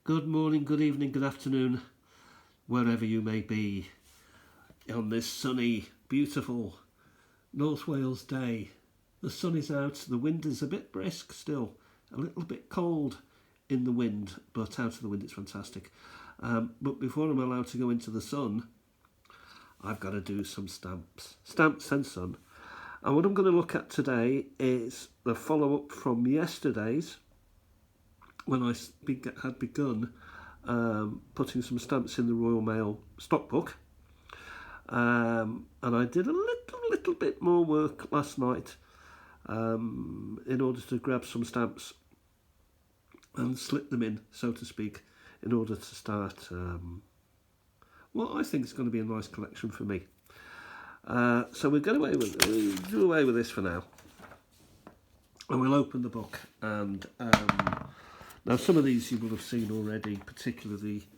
Good morning, good evening, good afternoon, wherever you may be on this sunny, beautiful North Wales day. The sun is out, the wind is a bit brisk still, a little bit cold in the wind, but out of the wind it's fantastic. But before I'm allowed to go into the sun, I've got to do some stamps and sun. And what I'm going to look at today is the follow-up from yesterday's, when I had begun putting some stamps in the Royal Mail stockbook. And I did a little bit more work last night in order to grab some stamps and slip them in, so to speak, in order to start what I think is going to be a nice collection for me. So we'll do away with this for now. And we'll open the book, and now some of these you will have seen already, particularly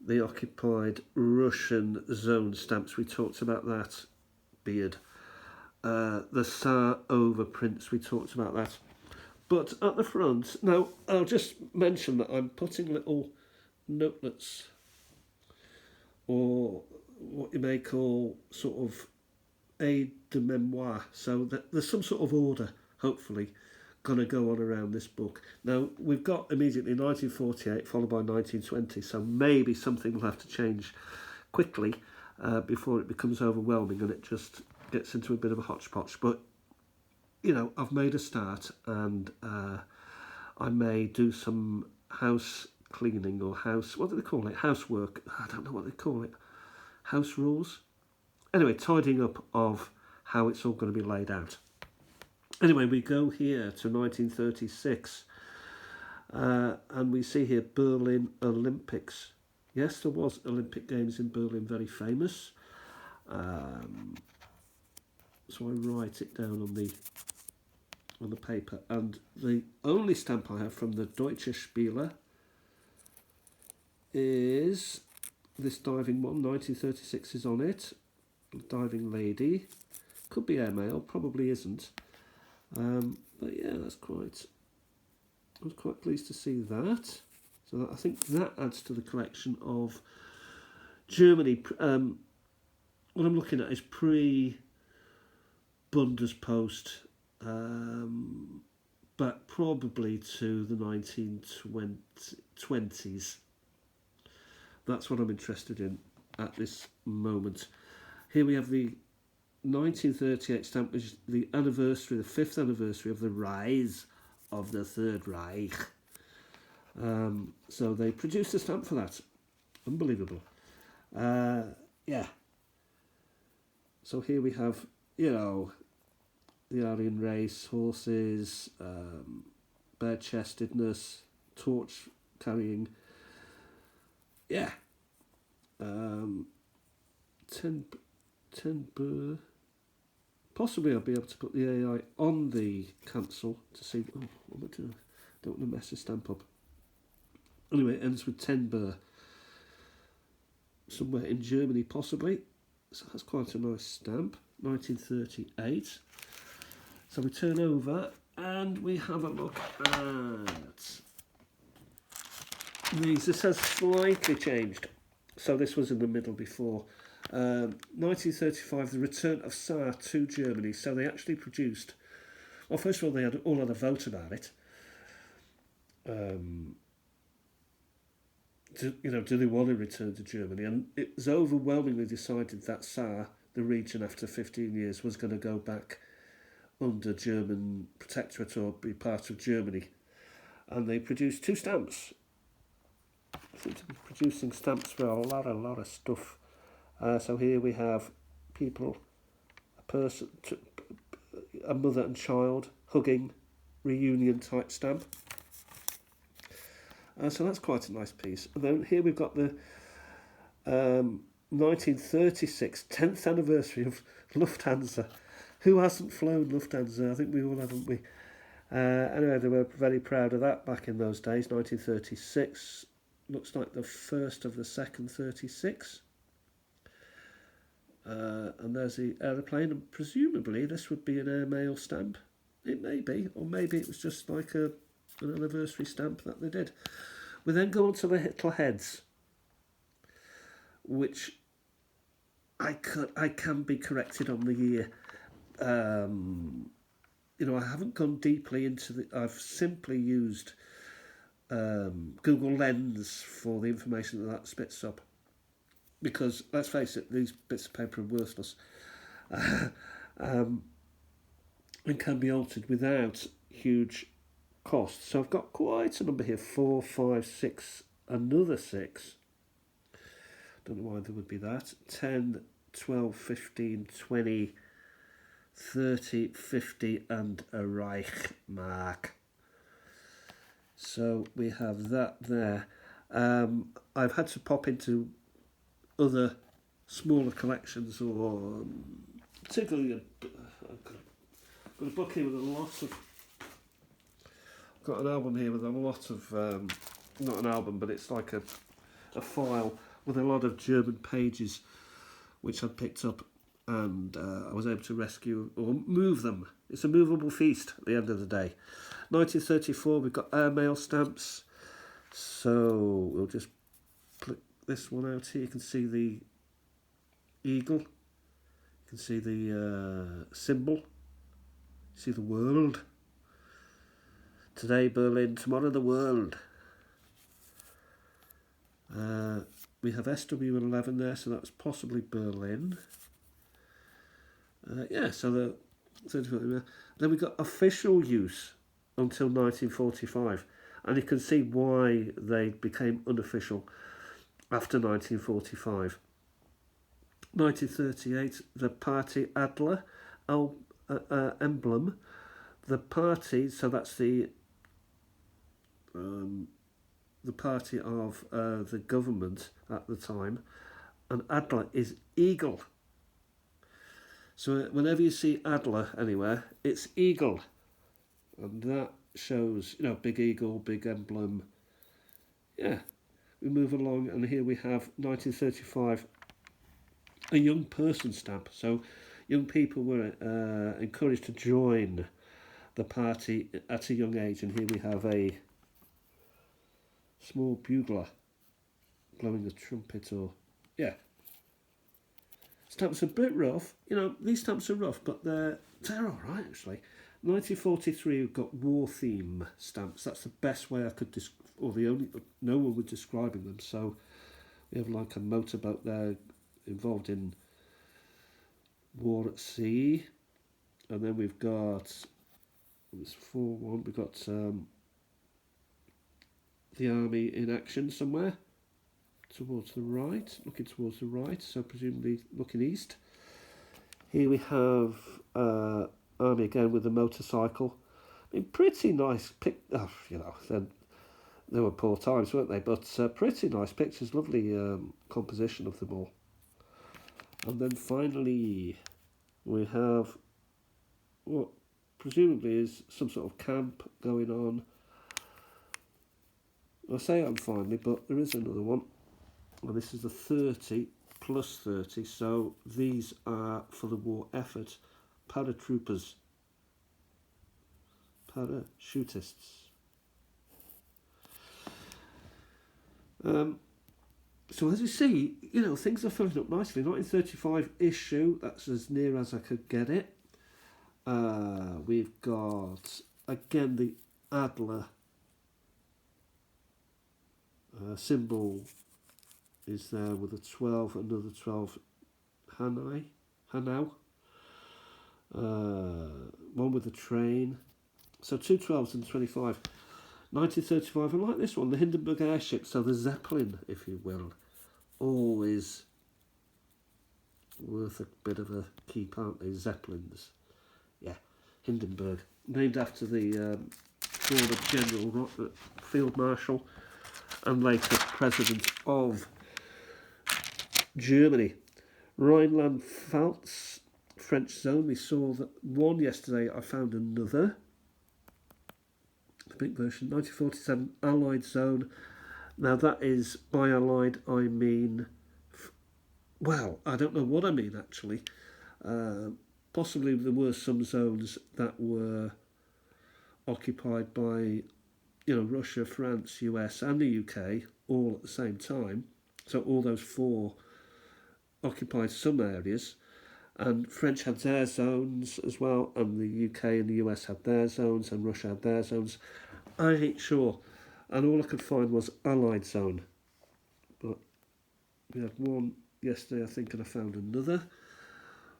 the occupied Russian zone stamps. We talked about that. Beard. The Tsar overprints, we talked about that. But at the front, now I'll just mention that I'm putting little notelets, or what you may call sort of aide de memoire, so that there's some sort of order, hopefully, going to go on around this book. Now, we've got immediately 1948 followed by 1920, so maybe something will have to change quickly before it becomes overwhelming and it just gets into a bit of a hodgepodge. But, you know, I've made a start, and I may do some house cleaning or what do they call it? Housework. I don't know what they call it. House rules. Anyway, tidying up of how it's all going to be laid out. Anyway, we go here to 1936, and we see here Berlin Olympics. Yes, there was Olympic Games in Berlin, very famous. So I write it down on the paper, and the only stamp I have from the Deutsche Spieler is this diving one. 1936 is on it. Diving lady. Could be airmail, probably isn't. But yeah, I was quite pleased to see that. So I think that adds to the collection of Germany. What I'm looking at is pre-Bundespost, but probably to the 1920s. That's what I'm interested in at this moment. Here we have the 1938 stamp, which is the anniversary, the 5th anniversary of the rise of the Third Reich. So they produced a stamp for that. Unbelievable. Yeah. So here we have, you know, the Aryan race, horses, bare-chestedness, torch carrying. Yeah. 10 burr. Possibly I'll be able to put the AI on the cancel to see. Oh, what am I doing? Don't want to mess the stamp up. Anyway, it ends with 10 burr. Somewhere in Germany, possibly. So that's quite a nice stamp. 1938. So we turn over and we have a look at these. This has slightly changed. So this was in the middle before. 1935, the return of Tsar to Germany. So they actually produced. Well, first of all, they all had a vote about it. Do they want to return to Germany? And it was overwhelmingly decided that Tsar, the region after 15 years, was going to go back under German protectorate or be part of Germany. And they produced 2 stamps. They seem to be producing stamps for a lot of stuff. So here we have people, a mother and child hugging, reunion type stamp. So that's quite a nice piece. And then here we've got the 1936 10th anniversary of Lufthansa. Who hasn't flown Lufthansa? I think we all haven't we? Anyway, they were very proud of that back in those days. 1936 looks like the first of the second 36. And there's the aeroplane, and presumably this would be an airmail stamp. It may be, or maybe it was just like an anniversary stamp that they did. We then go on to the Hitler heads, which I can be corrected on the year. I haven't gone deeply into the. I've simply used Google Lens for the information that spits up, because let's face it, these bits of paper are worthless, and can be altered without huge cost. So I've got quite a number here: 4, 5, 6, another 6. Don't know why there would be that. 10, 12, 15, 20, 30, 50, and a Reichmark. So we have that there. I've had to pop into other smaller collections, or particularly I've got a book here with a lot of. I've got an album here with a lot of, not an album, but it's like a file with a lot of German pages, which I'd picked up, and I was able to rescue or move them. It's a movable feast at the end of the day. 1934, we've got airmail stamps. So we'll just click this one out here. You can see the eagle. You can see the symbol. You see the world. Today Berlin, tomorrow the world. We have SW11 there, so that's possibly Berlin. So then we got official use until 1945, and you can see why they became unofficial after 1945. 1938, the Party Adler emblem. The party, so that's the party of the government at the time, and Adler is eagle. So whenever you see Adler anywhere, it's eagle, and that shows, big eagle, big emblem. Yeah, we move along, and here we have 1935, a young person stamp. So young people were encouraged to join the party at a young age, and here we have a small bugler blowing a trumpet, or stamps are a bit rough. These stamps are rough, but they're all right actually. 1943, we've got war theme stamps. That's the best way I could or the only, no one was describing them. So we have like a motorboat there involved in war at sea, and then we've got, it's 4-1. We've got the army in action somewhere towards the right, looking towards the right, so presumably looking east. Here we have army again with a motorcycle. I mean, pretty nice then they were poor times, weren't they? But pretty nice pictures, lovely composition of them all. And then finally we have what presumably is some sort of camp going on. I say I'm finally, but there is another one. Well, this is the 30 plus 30, so these are for the war effort. Paratroopers. Parachutists. So as you see, things are filling up nicely. 1935 issue, that's as near as I could get it. We've got, again, the Adler symbol is there with a 12, another 12 Hanau. One with a train. So 2 12s and 25. 1935, I like this one, the Hindenburg airship, so the Zeppelin, if you will. Always worth a bit of a keep, aren't they? Zeppelins. Yeah, Hindenburg. Named after the former General Field Marshal and later President of Germany. Rhineland-Pfalz, French zone. We saw that one yesterday. I found another. The big version, 1947 Allied zone. Now that is, by Allied I mean, well, I don't know what I mean actually. Possibly there were some zones that were occupied by Russia, France, US, and the UK all at the same time. So all those four occupied some areas, and French had their zones as well, and the UK and the US had their zones, and Russia had their zones. I ain't sure, and all I could find was Allied zone. But we had one yesterday, I think, and I found another.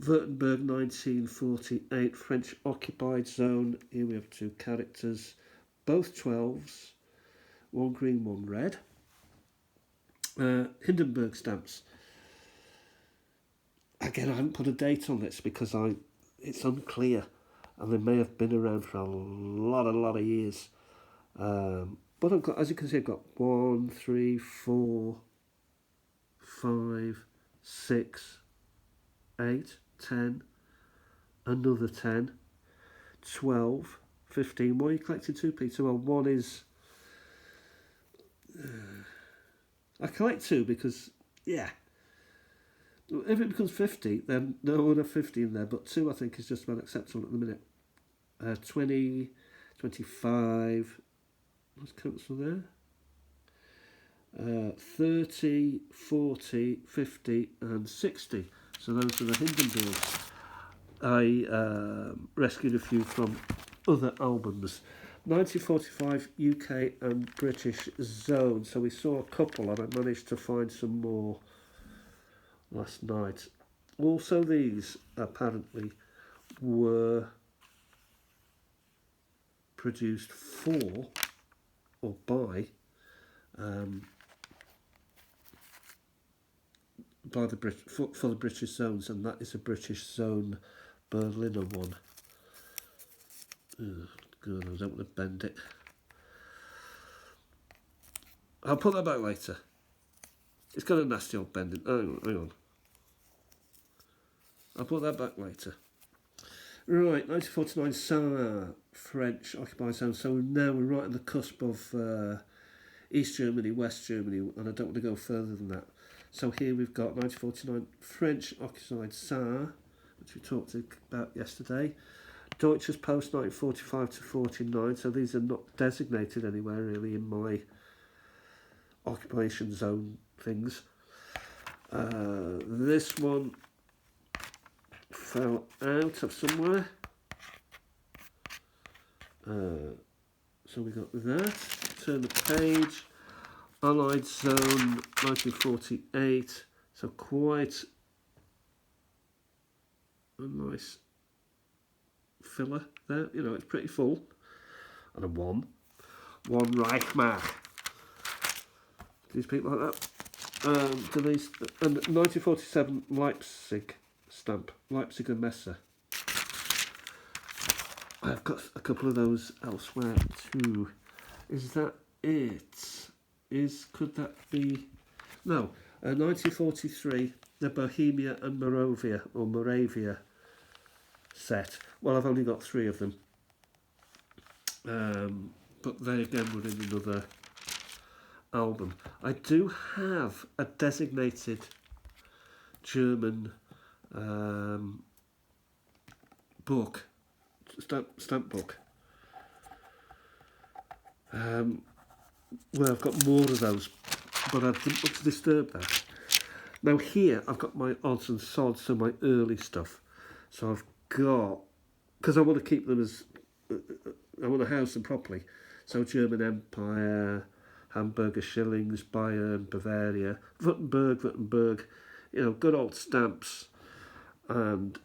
Württemberg 1948 French occupied zone. Here we have two characters, both 12s, one green, one red. Hindenburg stamps. Again, I haven't put a date on this because it's unclear, and they may have been around for a lot of years. But I've got, as you can see, I've got 1, 3, 4, 5, 6, 8, 10, another 10, 12, 15. Why are you collecting two, Peter? Well, one is... I collect two because, yeah, if it becomes 50, then no, I would have 50 in there, but two I think is just about acceptable at the minute. 20, 25, what's council there? 30, 40, 50 and 60. So those are the Hindenburgs. I rescued a few from other albums. 1945 UK and British zone. So we saw a couple and I managed to find some more last night. Also these apparently were produced for or by the for the British zones, and that is a British zone Berliner one. Ugh, good, I don't want to bend it. I'll put that back later. It's got a nasty old bending. Hang on. I'll put that back later. Right, 1949 Sarre, French occupied zone. So now we're right on the cusp of East Germany, West Germany, and I don't want to go further than that. So here we've got 1949 French occupied Sarre, which we talked about yesterday. Deutsches Post 1945 to 49. So these are not designated anywhere really in my occupation zone things. This one fell out of somewhere. So we got that. Turn the page. Allied Zone 1948. So quite a nice filler there. You know, it's pretty full. And a 1. 1 Reichsmark. These people like that. And 1947 Leipzig stamp. Leipziger Messe. I've got a couple of those elsewhere too. Is that it? Could that be? No. 1943, the Bohemia and Moravia set. Well, I've only got 3 of them. But they again were in another album. I do have a designated German book, stamp book. Well, I've got more of those, but I didn't want to disturb that. Now here, I've got my odds and sods, so my early stuff. So I've got, because I want to keep them as, I want to house them properly. So German Empire, Hamburger Schillings, Bayern, Bavaria, Württemberg, you know, good old stamps, and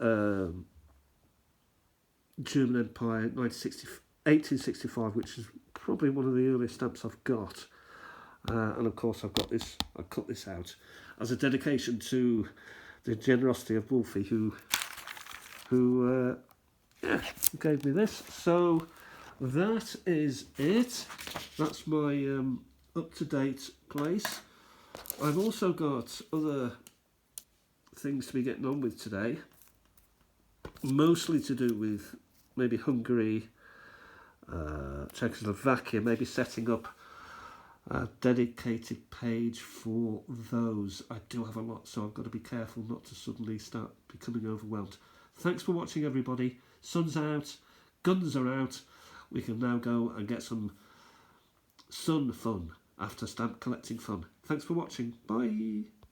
German Empire, 1865, which is probably one of the earliest stamps I've got. And of course I've got this, I cut this out as a dedication to the generosity of Wolfie, who gave me this. So that is it. That's my up-to-date place. I've also got other things to be getting on with today, mostly to do with maybe Hungary, Czechoslovakia, maybe setting up a dedicated page for those. I do have a lot, so I've got to be careful not to suddenly start becoming overwhelmed. Thanks for watching, everybody. Sun's out, guns are out. We can now go and get some sun fun after stamp collecting fun. Thanks for watching. Bye.